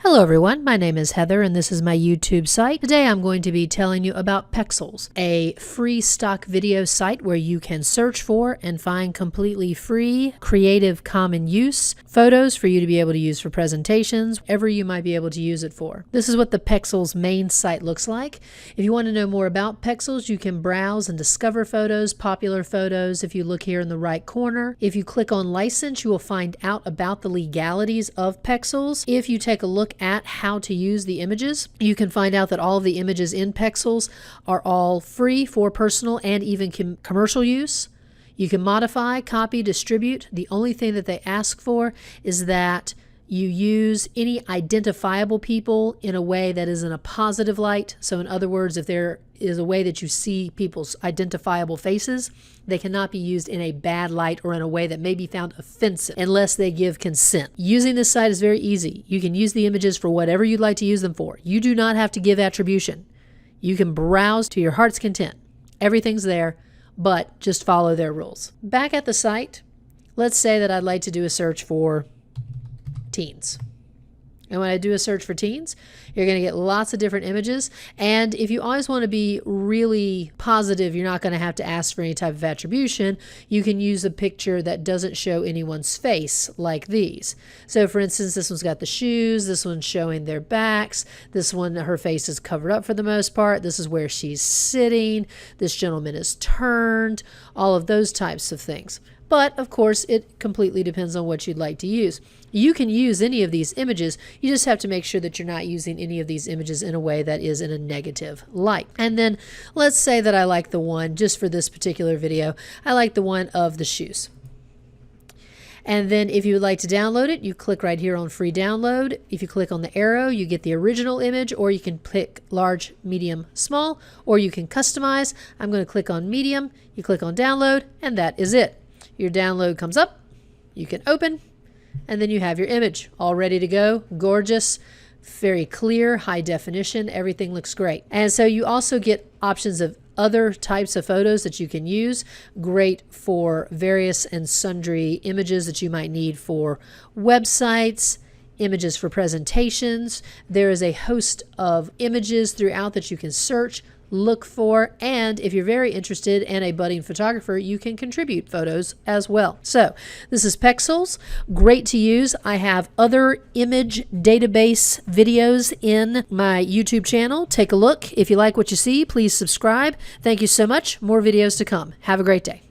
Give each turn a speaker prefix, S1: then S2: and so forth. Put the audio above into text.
S1: Hello everyone, my name is Heather and this is my YouTube site. Today I'm going to be telling you about Pexels, a free stock video site where you can search for and find completely free, creative, common use photos for you to be able to use for presentations, whatever you might be able to use it for. This is what the Pexels main site looks like. If you want to know more about Pexels, you can browse and discover photos, popular photos. If you look here in the right corner, if you click on license, you will find out about the legalities of Pexels. If you take a look at how to use the images, you can find out that all of the images in Pexels are all free for personal and even commercial use. You can modify, copy, distribute. The only thing that they ask for is that you use any identifiable people in a way that is in a positive light. So in other words, if there is a way that you see people's identifiable faces, they cannot be used in a bad light or in a way that may be found offensive unless they give consent. Using this site is very easy. You can use the images for whatever you'd like to use them for. You do not have to give attribution. You can browse to your heart's content. Everything's there, but just follow their rules. Back at the site, let's say that I'd like to do a search for teens. And when I do a search for teens, you're going to get lots of different images. And if you always want to be really positive, you're not going to have to ask for any type of attribution. You can use a picture that doesn't show anyone's face like these. So for instance, this one's got the shoes. This one's showing their backs. This one, her face is covered up for the most part. This is where she's sitting. This gentleman is turned. All of those types of things. But of course, it completely depends on what you'd like to use. You can use any of these images. You just have to make sure that you're not using any of these images in a way that is in a negative light. And then let's say that I like the one, just for this particular video, I like the one of the shoes. And then if you would like to download it, you click right here on free download. If you click on the arrow, you get the original image, or you can pick large, medium, small, or you can customize. I'm going to click on medium. You click on download, and that is it. Your download comes up, you can open, and then you have your image all ready to go. Gorgeous, very clear, high definition, everything looks great. And so you also get options of other types of photos that you can use. Great for various and sundry images that you might need for websites, images for presentations. There is a host of images throughout that you can search, look for, and if you're very interested and a budding photographer, you can contribute photos as well. So this is Pexels, great to use. I have other image database videos in my YouTube channel. Take a look. If you like what you see, please subscribe. Thank you so much. More videos to come. Have a great day.